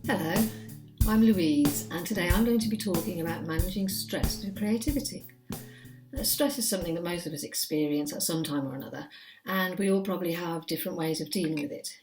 Hello, I'm Louise, and today I'm going to be talking about managing stress through creativity. Stress is something that most of us experience at some time or another, and we all probably have different ways of dealing with it.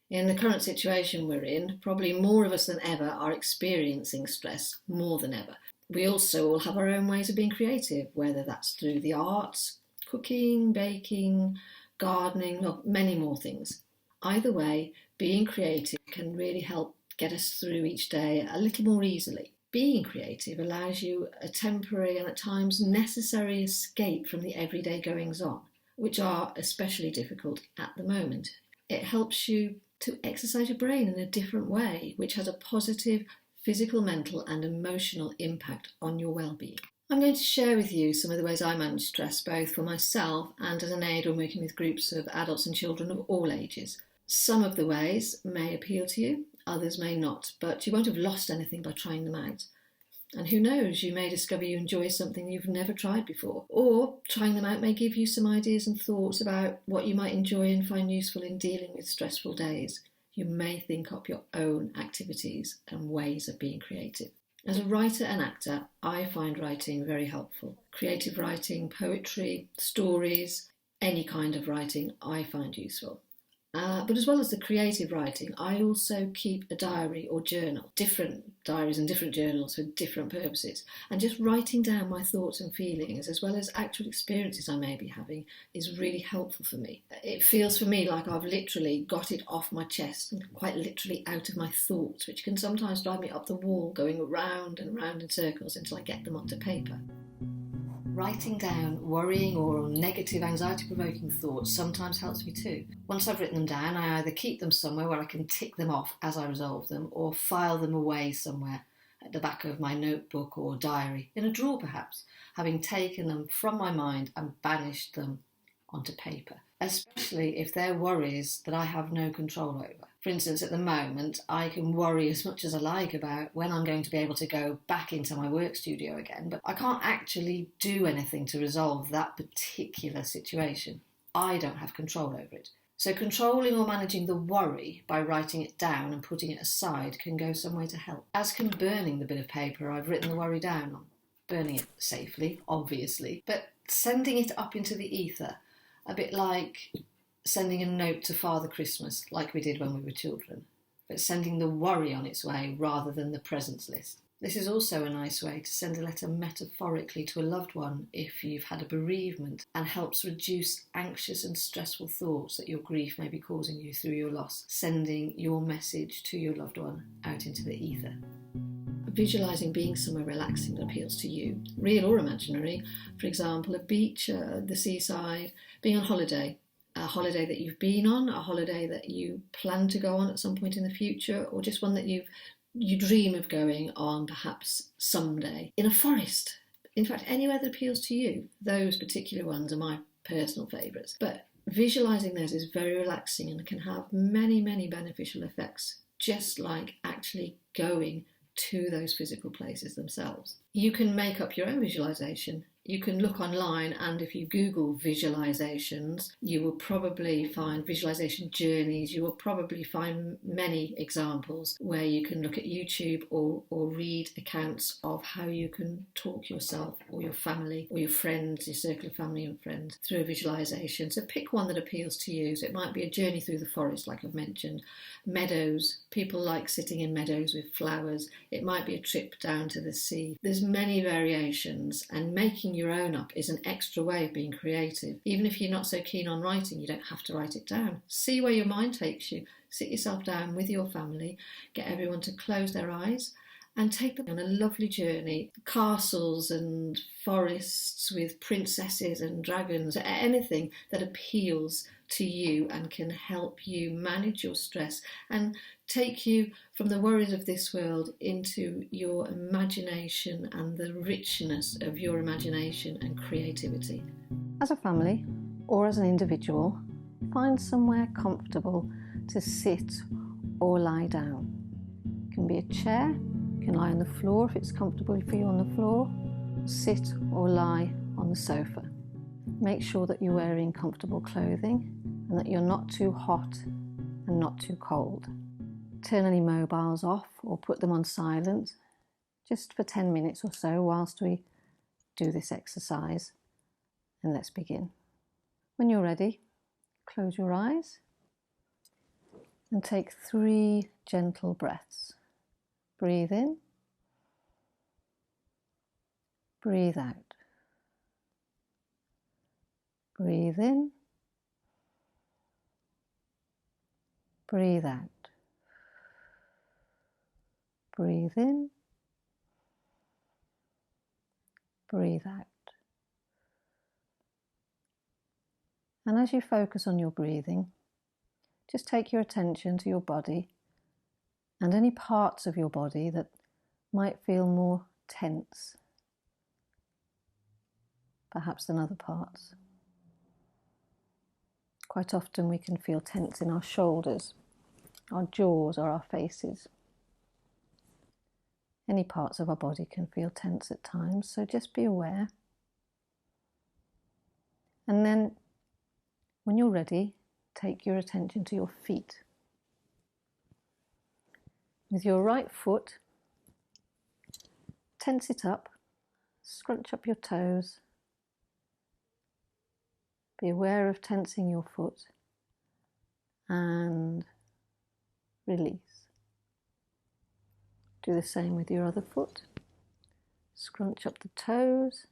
In the current situation we're in, probably more of us than ever are experiencing stress more than ever. We also all have our own ways of being creative, whether that's through the arts, cooking, baking, gardening, or many more things. Either way, being creative can really help get us through each day a little more easily. Being creative allows you a temporary and at times necessary escape from the everyday goings on, which are especially difficult at the moment. It helps you to exercise your brain in a different way, which has a positive physical, mental and emotional impact on your well-being. I'm going to share with you some of the ways I manage stress, both for myself and as an aid when working with groups of adults and children of all ages. Some of the ways may appeal to you, others may not, but you won't have lost anything by trying them out. And who knows, you may discover you enjoy something you've never tried before, or trying them out may give you some ideas and thoughts about what you might enjoy and find useful in dealing with stressful days. You may think up your own activities and ways of being creative. As a writer and actor, I find writing very helpful. Creative writing, poetry, stories, any kind of writing I find useful. But as well as the creative writing, I also keep a diary or journal, different diaries and different journals for different purposes. And just writing down my thoughts and feelings, as well as actual experiences I may be having, is really helpful for me. It feels for me like I've literally got it off my chest and quite literally out of my thoughts, which can sometimes drive me up the wall, going round and round in circles until I get them onto paper. Writing down worrying or negative anxiety-provoking thoughts sometimes helps me too. Once I've written them down, I either keep them somewhere where I can tick them off as I resolve them, or file them away somewhere at the back of my notebook or diary, in a drawer perhaps, having taken them from my mind and banished them onto paper, especially if they're worries that I have no control over. For instance, at the moment, I can worry as much as I like about when I'm going to be able to go back into my work studio again, but I can't actually do anything to resolve that particular situation. I don't have control over it. So controlling or managing the worry by writing it down and putting it aside can go some way to help, as can burning the bit of paper I've written the worry down on. Burning it safely, obviously, but sending it up into the ether, a bit like sending a note to Father Christmas, like we did when we were children, but sending the worry on its way rather than the presents list. This is also a nice way to send a letter metaphorically to a loved one if you've had a bereavement, and helps reduce anxious and stressful thoughts that your grief may be causing you through your loss, sending your message to your loved one out into the ether. Visualising being somewhere relaxing that appeals to you, real or imaginary, for example, a beach, the seaside, being on holiday, a holiday that you've been on, a holiday that you plan to go on at some point in the future, or just one that you dream of going on perhaps someday, in a forest. In fact, anywhere that appeals to you. Those particular ones are my personal favourites. But visualising those is very relaxing and can have many, many beneficial effects, just like actually going to those physical places themselves. You can make up your own visualisation. You can look online, and if you Google visualizations, you will probably find visualization journeys. You will probably find many examples where you can look at YouTube or read accounts of how you can talk yourself or your family or your friends, your circle of family and friends, through a visualization. So pick one that appeals to you. So it might be a journey through the forest, like I've mentioned, meadows. People like sitting in meadows with flowers. It might be a trip down to the sea. There's many variations, and making your own up is an extra way of being creative. Even if you're not so keen on writing, you don't have to write it down. See where your mind takes you. Sit yourself down with your family, get everyone to close their eyes and take them on a lovely journey. Castles and forests with princesses and dragons, anything that appeals to you and can help you manage your stress and take you from the worries of this world into your imagination and the richness of your imagination and creativity. As a family or as an individual, find somewhere comfortable to sit or lie down. It can be a chair, you can lie on the floor if it's comfortable for you on the floor, sit or lie on the sofa. Make sure that you're wearing comfortable clothing and that you're not too hot and not too cold. turn any mobiles off or put them on silent just for 10 minutes or so whilst we do this exercise. And let's begin. When you're ready, close your eyes and take 3 gentle breaths. Breathe in, breathe out. Breathe in, breathe out. Breathe in, breathe out. And as you focus on your breathing, just take your attention to your body and any parts of your body that might feel more tense, perhaps than other parts. Quite often we can feel tense in our shoulders, our jaws, or our faces. Any parts of our body can feel tense at times, so just be aware. And then, when you're ready, take your attention to your feet. With your right foot, tense it up, scrunch up your toes. Be aware of tensing your foot and release. Do the same with your other foot. Scrunch up the toes.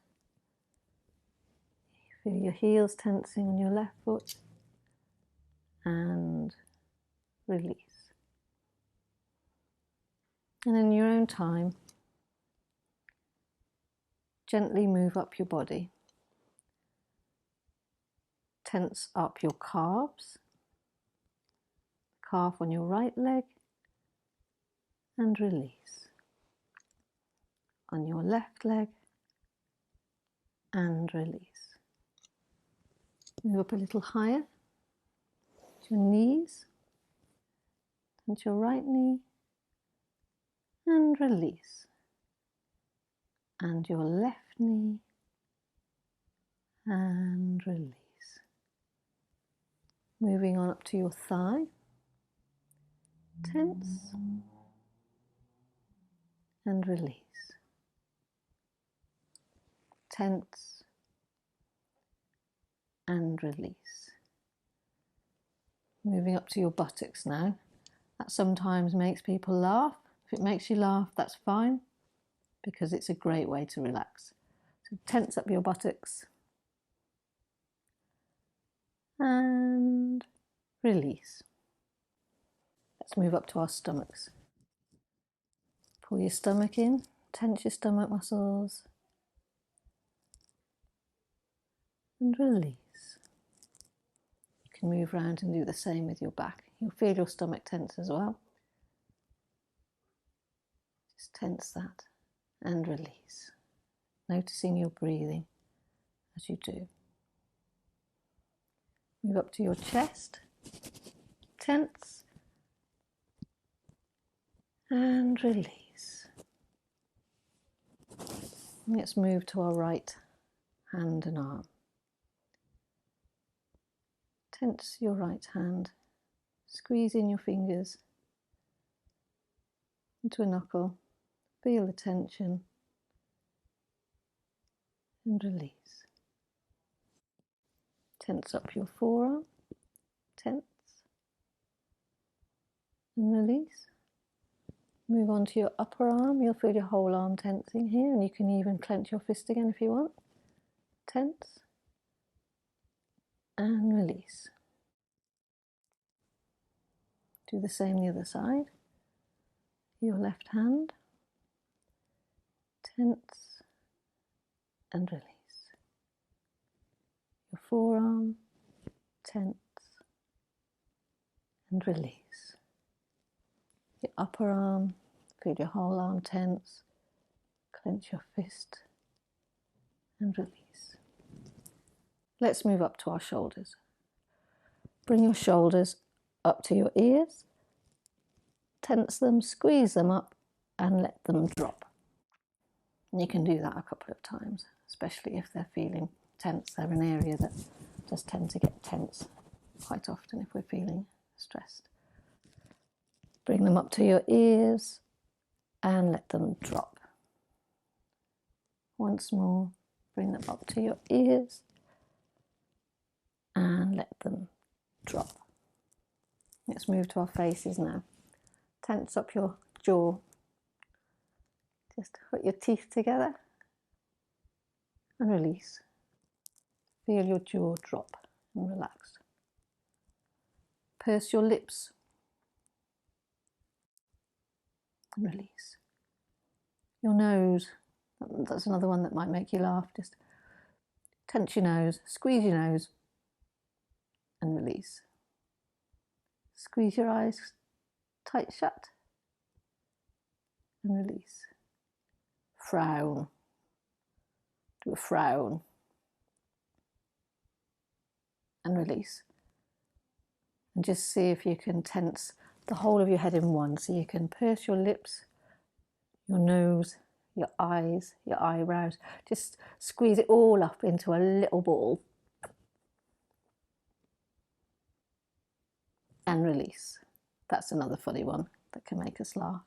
Feel your heels tensing on your left foot and release. And in your own time, gently move up your body. Tense up your calves, calf on your right leg, and release. On your left leg, and release. Move up a little higher to your knees, and your right knee, and release. And your left knee, and release. Moving on up to your thigh, tense, and release. Tense, and release. Moving up to your buttocks now. That sometimes makes people laugh. If it makes you laugh, that's fine, because it's a great way to relax. So tense up your buttocks and release. Let's move up to our stomachs. Pull your stomach in, tense your stomach muscles and release. You can move around and do the same with your back. You'll feel your stomach tense as well. Just tense that and release, noticing your breathing as you do. Move up to your chest, tense and release. Let's move to our right hand and arm. Tense your right hand, squeeze in your fingers into a knuckle, feel the tension and release. Tense up your forearm, tense and release. Move on to your upper arm, you'll feel your whole arm tensing here, and you can even clench your fist again if you want. Tense and release. Do the same the other side. Your left hand, tense and release. Your forearm, tense and release. Your upper arm, feel your whole arm tense, clench your fist and release. Let's move up to our shoulders. Bring your shoulders up to your ears, tense them, squeeze them up and let them drop. And you can do that a couple of times, especially if they're feeling tense. They're an area that does tend to get tense quite often if we're feeling stressed. Bring them up to your ears and let them drop. Once more, bring them up to your ears and let them drop. Let's move to our faces now. Tense up your jaw. Just put your teeth together and release. Feel your jaw drop and relax. Purse your lips and release. Your nose, that's another one that might make you laugh. Just tense your nose, squeeze your nose and release. Squeeze your eyes tight shut and release. Frown. Do a frown and release. And just see if you can tense the whole of your head in one. So you can purse your lips, your nose, your eyes, your eyebrows. Just squeeze it all up into a little ball and release. That's another funny one that can make us laugh,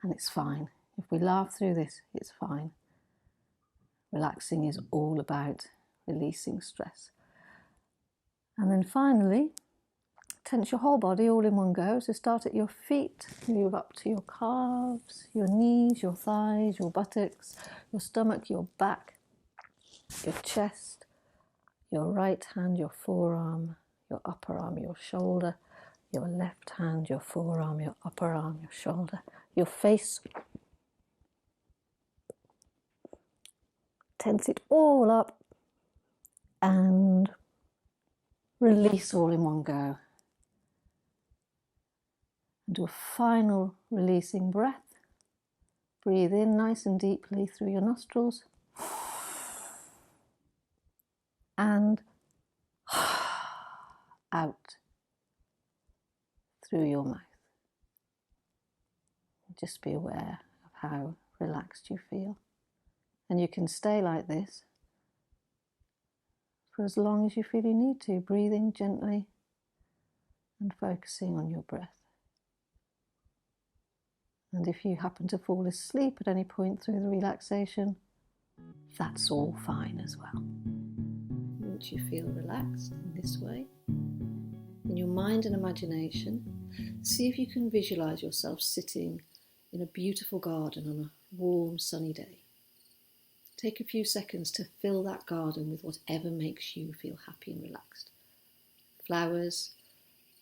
and it's fine. If we laugh through this, it's fine. Relaxing is all about releasing stress. And then finally, tense your whole body all in one go. So start at your feet, move up to your calves, your knees, your thighs, your buttocks, your stomach, your back, your chest, your right hand, your forearm, your upper arm, your shoulder, your left hand, your forearm, your upper arm, your shoulder, your face. Tense it all up and release all in one go. And do a final releasing breath. Breathe in nice and deeply through your nostrils and out through your mouth. Just be aware of how relaxed you feel. And you can stay like this for as long as you feel you need to, breathing gently and focusing on your breath. And if you happen to fall asleep at any point through the relaxation, that's all fine as well. Once you feel relaxed in this way, in your mind and imagination, see if you can visualize yourself sitting in a beautiful garden on a warm, sunny day. Take a few seconds to fill that garden with whatever makes you feel happy and relaxed. Flowers,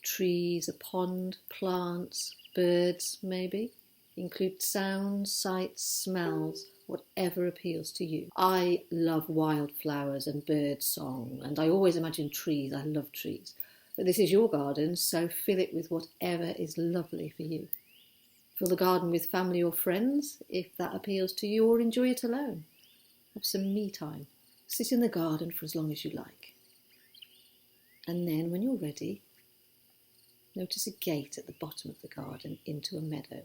trees, a pond, plants, birds maybe. Include sounds, sights, smells, whatever appeals to you. I love wildflowers and bird song, and I always imagine trees. I love trees. But this is your garden, so fill it with whatever is lovely for you. Fill the garden with family or friends, if that appeals to you, or enjoy it alone. Have some me time. Sit in the garden for as long as you like. And then, when you're ready, notice a gate at the bottom of the garden into a meadow.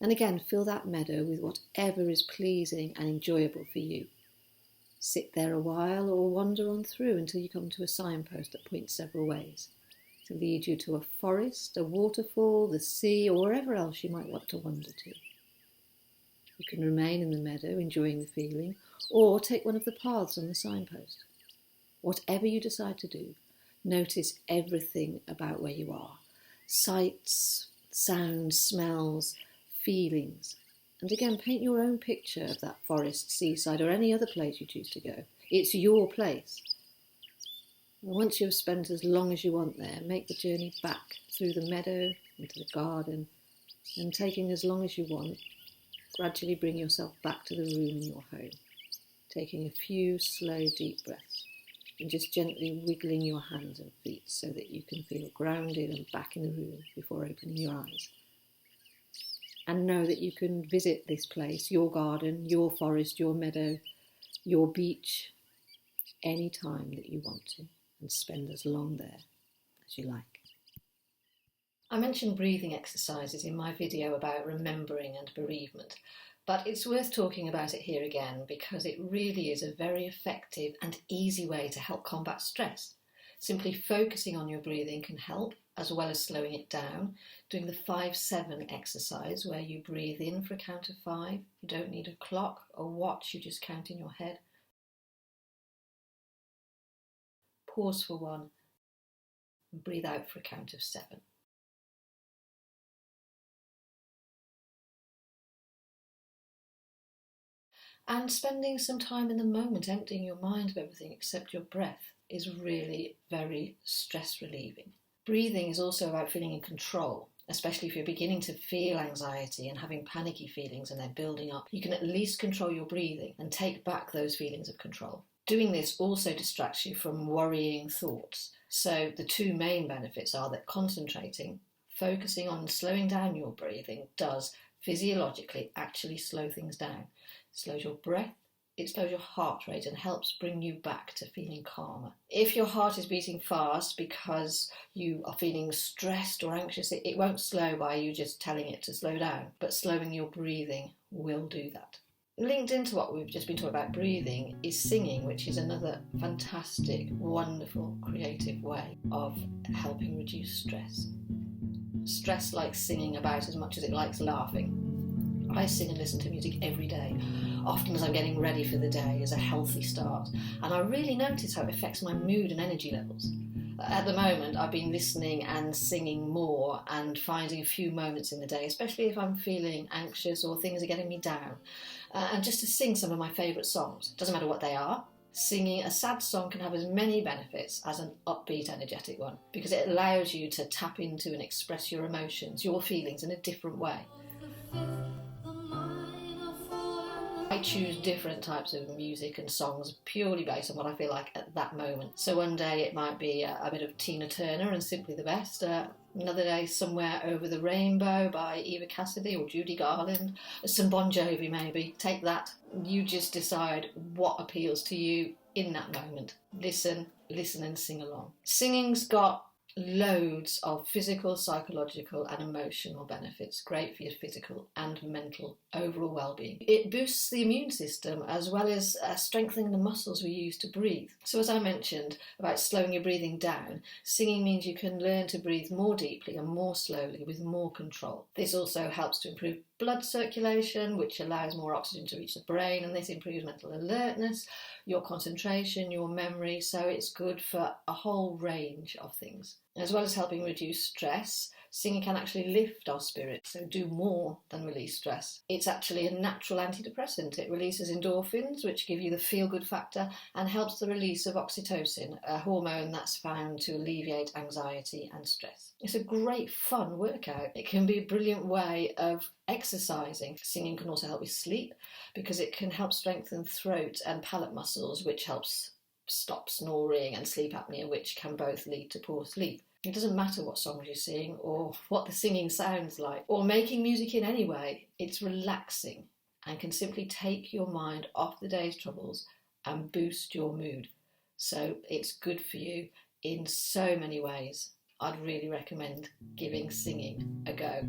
And again, fill that meadow with whatever is pleasing and enjoyable for you. Sit there a while or wander on through until you come to a signpost that points several ways to lead you to a forest, a waterfall, the sea, or wherever else you might want to wander to. You can remain in the meadow, enjoying the feeling, or take one of the paths on the signpost. Whatever you decide to do, notice everything about where you are. Sights, sounds, smells, feelings. And again, paint your own picture of that forest, seaside, or any other place you choose to go. It's your place. And once you've spent as long as you want there, make the journey back through the meadow, into the garden, and taking as long as you want, gradually bring yourself back to the room in your home, taking a few slow, deep breaths, and just gently wiggling your hands and feet so that you can feel grounded and back in the room before opening your eyes. And know that you can visit this place, your garden, your forest, your meadow, your beach, any time that you want to, and spend as long there as you like. I mentioned breathing exercises in my video about remembering and bereavement, but it's worth talking about it here again because it really is a very effective and easy way to help combat stress. Simply focusing on your breathing can help, as well as slowing it down. Doing the 5-7 exercise, where you breathe in for a count of 5. You don't need a clock or watch, you just count in your head. Pause for 1 and breathe out for a count of 7. And spending some time in the moment, emptying your mind of everything except your breath, is really very stress relieving. Breathing is also about feeling in control, especially if you're beginning to feel anxiety and having panicky feelings and they're building up. You can at least control your breathing and take back those feelings of control. Doing this also distracts you from worrying thoughts. So the two main benefits are that concentrating, focusing on slowing down your breathing, does physiologically actually slow things down. It slows your breath, it slows your heart rate and helps bring you back to feeling calmer. If your heart is beating fast because you are feeling stressed or anxious, it won't slow by you just telling it to slow down, but slowing your breathing will do that. Linked into what we've just been talking about breathing is singing, which is another fantastic, wonderful, creative way of helping reduce stress. Stress likes singing about as much as it likes laughing. I sing and listen to music every day, often as I'm getting ready for the day, as a healthy start, and I really notice how it affects my mood and energy levels. At the moment, I've been listening and singing more and finding a few moments in the day, especially if I'm feeling anxious or things are getting me down, and just to sing some of my favourite songs. Doesn't matter what they are. Singing a sad song can have as many benefits as an upbeat, energetic one, because it allows you to tap into and express your emotions, your feelings in a different way. I choose different types of music and songs purely based on what I feel like at that moment. So one day it might be a bit of Tina Turner and Simply the Best. Another day Somewhere Over the Rainbow by Eva Cassidy or Judy Garland. Some Bon Jovi maybe. Take that. You just decide what appeals to you in that moment. Listen and sing along. Singing's got loads of physical, psychological and emotional benefits. Great for your physical and mental overall well-being. It boosts the immune system as well as strengthening the muscles we use to breathe. So as I mentioned about slowing your breathing down, singing means you can learn to breathe more deeply and more slowly with more control. This also helps to improve blood circulation, which allows more oxygen to reach the brain, and this improves mental alertness, your concentration, your memory, so it's good for a whole range of things. As well as helping reduce stress, singing can actually lift our spirits, so do more than release stress. It's actually a natural antidepressant. It releases endorphins, which give you the feel-good factor, and helps the release of oxytocin, a hormone that's found to alleviate anxiety and stress. It's a great fun workout. It can be a brilliant way of exercising. Singing can also help with sleep because it can help strengthen throat and palate muscles, which helps stop snoring and sleep apnea, which can both lead to poor sleep. It doesn't matter what songs you sing or what the singing sounds like or making music in any way. It's relaxing and can simply take your mind off the day's troubles and boost your mood. So it's good for you in so many ways. I'd really recommend giving singing a go.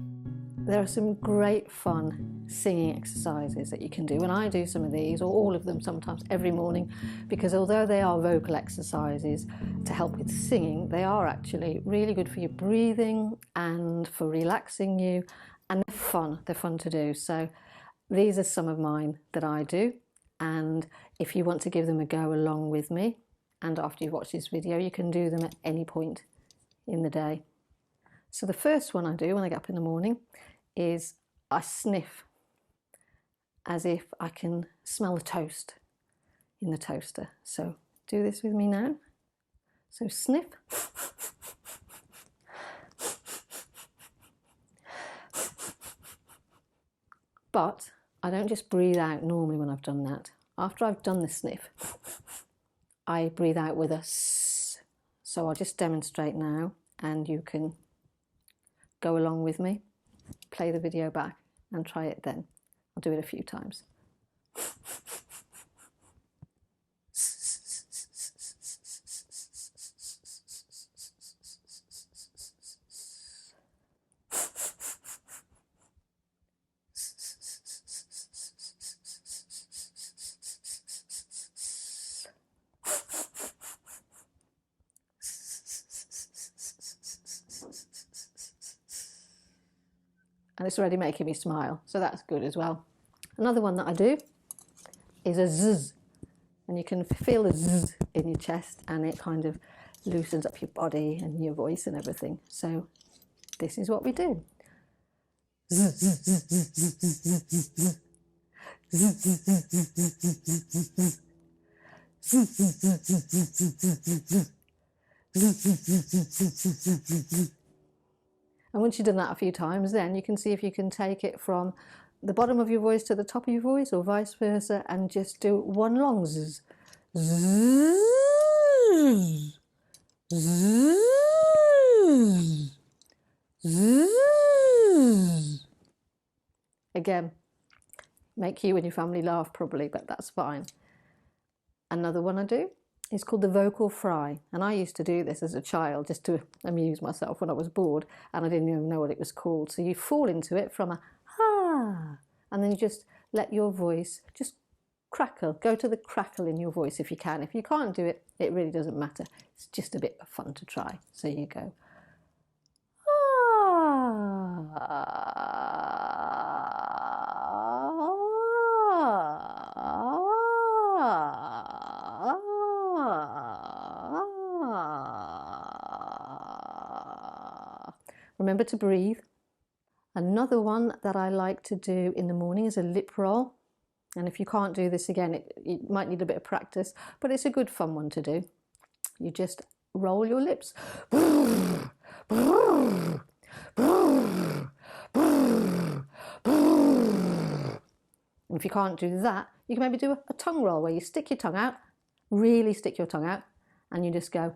There are some great fun singing exercises that you can do, and I do some of these, or all of them sometimes, every morning, because although they are vocal exercises to help with singing, they are actually really good for your breathing and for relaxing you, and they're fun to do. So these are some of mine that I do, and if you want to give them a go along with me, and after you've watched this video, you can do them at any point in the day. So the first one I do when I get up in the morning is I sniff as if I can smell the toast in the toaster. So do this with me now. So sniff. But I don't just breathe out normally when I've done that. After I've done the sniff, I breathe out with a S. So I'll just demonstrate now, and you can go along with me, play the video back and try it then. I'll do it a few times. and it's already making me smile, so that's good as well. Another one that I do is a zzz, and you can feel the zzz in your chest, and it kind of loosens up your body and your voice and everything. So this is what we do. And once you've done that a few times, then you can see if you can take it from the bottom of your voice to the top of your voice, or vice versa, and just do one long zzz. Zzz. Zzz. Zzz. Again, make you and your family laugh probably, but that's fine. Another one I do is called the vocal fry, and I used to do this as a child just to amuse myself when I was bored, and I didn't even know what it was called. So you fall into it from a ha, and then you just let your voice just crackle, go to the crackle in your voice if you can. If you can't do it, it really doesn't matter. It's just a bit of fun to try. So you go Remember to breathe. Another one that I like to do in the morning is a lip roll. And if you can't do this again, it might need a bit of practice, but it's a good fun one to do. You just roll your lips. And if you can't do that, you can maybe do a tongue roll where you stick your tongue out, really stick your tongue out, and you just go.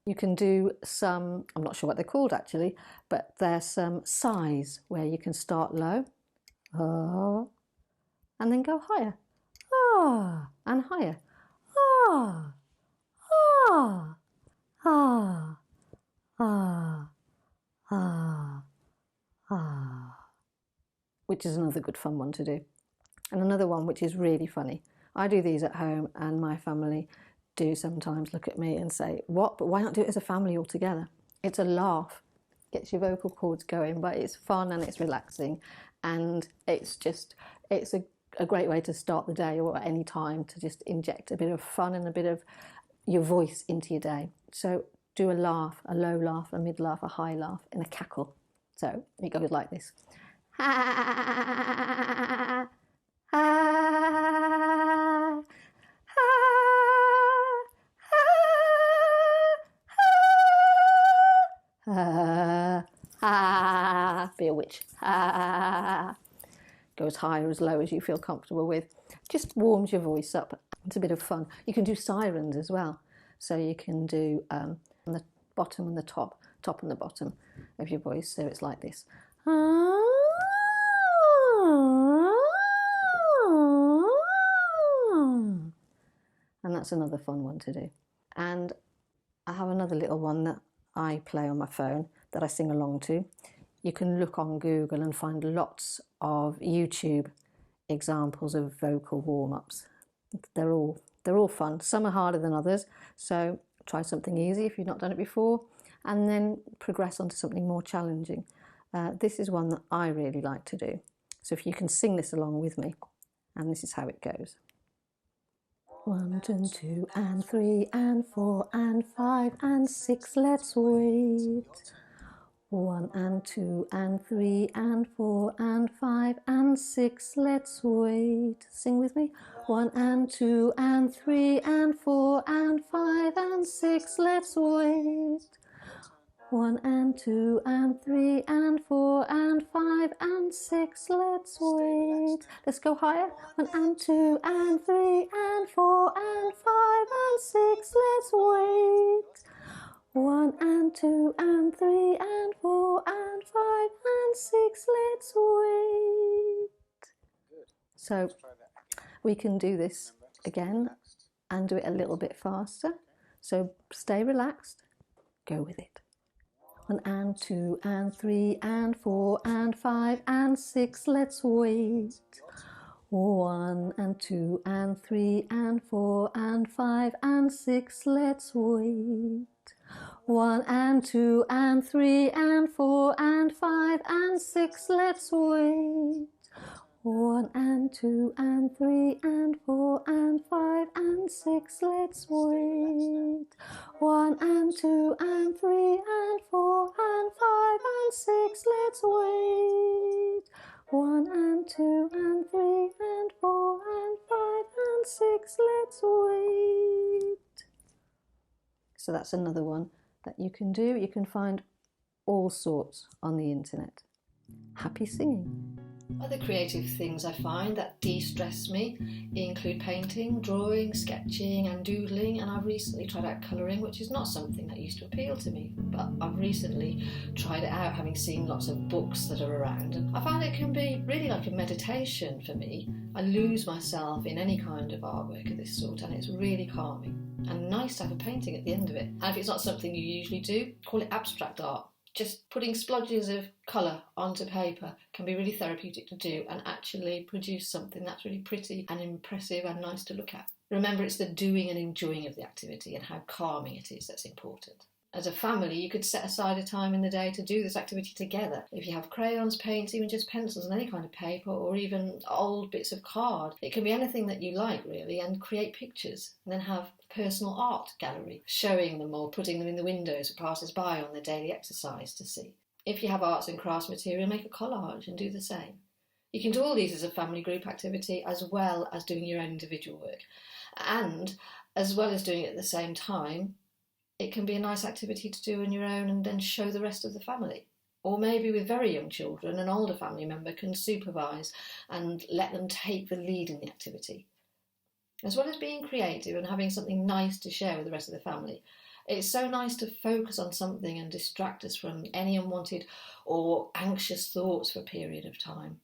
You can do some, I'm not sure what they're called actually, but there's some sighs where you can start low, and then go higher, and higher, which is another good fun one to do. And another one which is really funny. I do these at home, and my family do sometimes look at me and say, what? But why not do it as a family all together? It's a laugh, gets your vocal cords going, but it's fun and it's relaxing, and it's a great way to start the day or at any time to just inject a bit of fun and a bit of your voice into your day. So do a laugh, a low laugh, a mid laugh, a high laugh, and a cackle. So it goes like this. Be a witch. Go as high or as low as you feel comfortable with. Just warms your voice up. It's a bit of fun. You can do sirens as well. So you can do on the bottom and the top and the bottom of your voice. So it's like this. And that's another fun one to do. And I have another little one that I play on my phone that I sing along to. You can look on Google and find lots of YouTube examples of vocal warm-ups. They're all fun. Some are harder than others, so try something easy if you've not done it before, and then progress onto something more challenging. This is one that I really like to do. So if you can sing this along with me, and this is how it goes. 1 and 2 and 3 and 4 and 5 and 6, let's wait. 1 and 2 and 3 and 4 and 5 and 6, let's wait. Sing with me. 1 and 2 and 3 and 4 and 5 and 6, let's wait. 1 and 2 and 3 and 4 and 5 and 6, let's wait. Let's go higher. 1 and 2 and 3 and 4 and 5 and 6, let's wait. 1 and 2 and 3 and 4 and 5 and 6, let's wait. So we can do this again and do it a little bit faster. So stay relaxed, go with it. 1 and 2 and 3 and 4 and 5 and 6, let's wait. 1 and 2 and 3 and 4 and 5 and 6, let's wait. 1 and 2 and 3 and 4 and 5 and 6, let's wait. 1 and 2 and 3 and 4 and 5 and 6, let's wait. 1 and 2 and 3 and 4 and 5 and 6, let's wait. 1 and 2 and 3 and 4 and 5 and 6, let's wait. So that's another one that you can do. You can find all sorts on the internet. Happy singing. Other creative things I find that de-stress me include painting, drawing, sketching and doodling, and I've recently tried out colouring, which is not something that used to appeal to me, but I've recently tried it out having seen lots of books that are around, and I find it can be really like a meditation for me. I lose myself in any kind of artwork of this sort, and it's really calming and nice to have a painting at the end of it. And if it's not something you usually do, call it abstract art. Just putting splodges of colour onto paper can be really therapeutic to do and actually produce something that's really pretty and impressive and nice to look at. Remember, it's the doing and enjoying of the activity and how calming it is that's important. As a family, you could set aside a time in the day to do this activity together. If you have crayons, paints, even just pencils and any kind of paper, or even old bits of card, it can be anything that you like really, and create pictures and then have a personal art gallery showing them or putting them in the windows for passers-by on their daily exercise to see. If you have arts and crafts material, make a collage and do the same. You can do all these as a family group activity as well as doing your own individual work. And as well as doing it at the same time, it can be a nice activity to do on your own and then show the rest of the family. Or maybe with very young children, an older family member can supervise and let them take the lead in the activity. As well as being creative and having something nice to share with the rest of the family, it's so nice to focus on something and distract us from any unwanted or anxious thoughts for a period of time.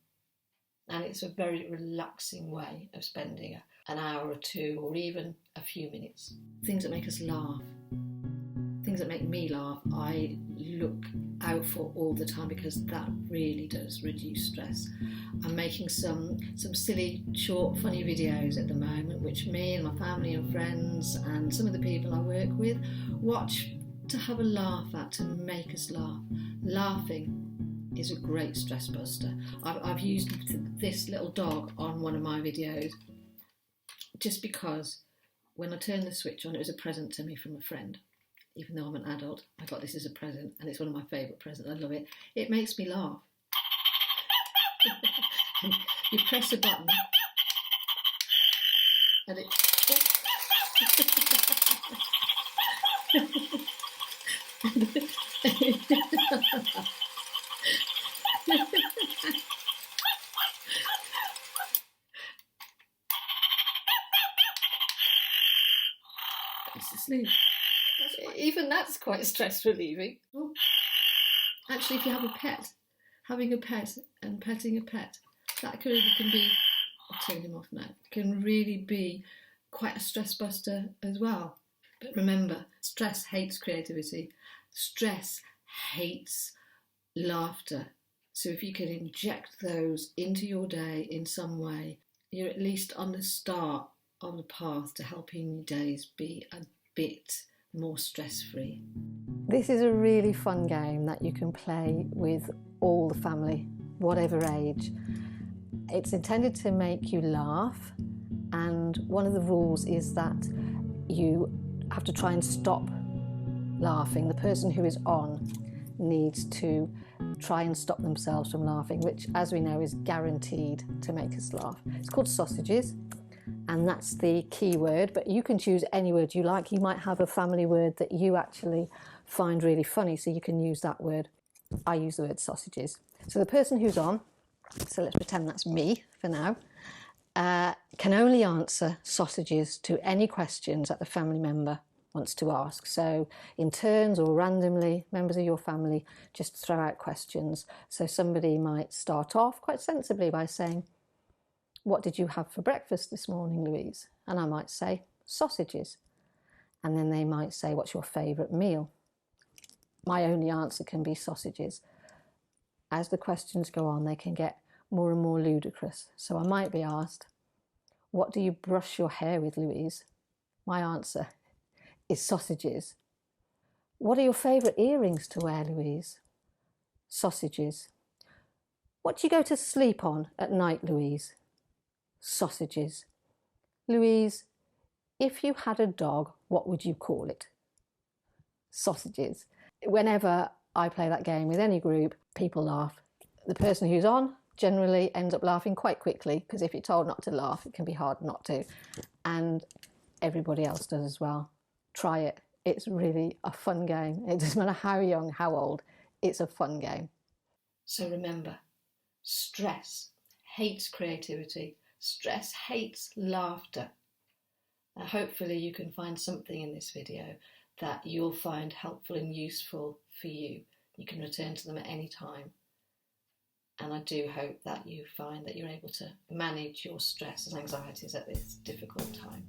And it's a very relaxing way of spending an hour or two or even a few minutes. Things that make us laugh. Things that make me laugh, I look out for all the time because that really does reduce stress. I'm making some silly, short, funny videos at the moment, which me and my family and friends and some of the people I work with watch to have a laugh at, to make us laugh. Laughing is a great stress buster. I've used this little dog on one of my videos just because when I turned the switch on, it was a present to me from a friend. Even though I'm an adult, I got this as a present and it's one of my favourite presents. I love it. It makes me laugh. You press a button and it... It's asleep. Even that's quite stress relieving. Oh. Actually, if you have a pet, having a pet and petting a pet, that can be, I'll turn him off now, can really be quite a stress buster as well. But remember, stress hates creativity. Stress hates laughter. So if you can inject those into your day in some way, you're at least on the start of the path to helping your days be a bit more stress-free. This is a really fun game that you can play with all the family, whatever age. It's intended to make you laugh, and one of the rules is that you have to try and stop laughing. The person who is on needs to try and stop themselves from laughing, which, as we know, is guaranteed to make us laugh. It's called Sausages, and that's the key word, but you can choose any word you like. You might have a family word that you actually find really funny, so you can use that word. I use the word sausages. So the person who's on, so let's pretend that's me for now, can only answer sausages to any questions that the family member wants to ask. So in turns or randomly, members of your family just throw out questions. So somebody might start off quite sensibly by saying, "What did you have for breakfast this morning, Louise?" And I might say, "Sausages." And then they might say, "What's your favourite meal?" My only answer can be sausages. As the questions go on, they can get more and more ludicrous. So I might be asked, what do you brush your hair with, Louise? My answer is sausages. What are your favourite earrings to wear, Louise? Sausages. What do you go to sleep on at night, Louise? Sausages. Louise, if you had a dog, what would you call it? Sausages. Whenever I play that game with any group, people laugh. The person who's on generally ends up laughing quite quickly, because if you're told not to laugh, it can be hard not to. And everybody else does as well. Try it. It's really a fun game. It doesn't matter how young, how old, it's a fun game. So remember, stress hates creativity. Stress hates laughter. Hopefully you can find something in this video that you'll find helpful and useful for you. You can return to them at any time. And I do hope that you find that you're able to manage your stress and anxieties at this difficult time.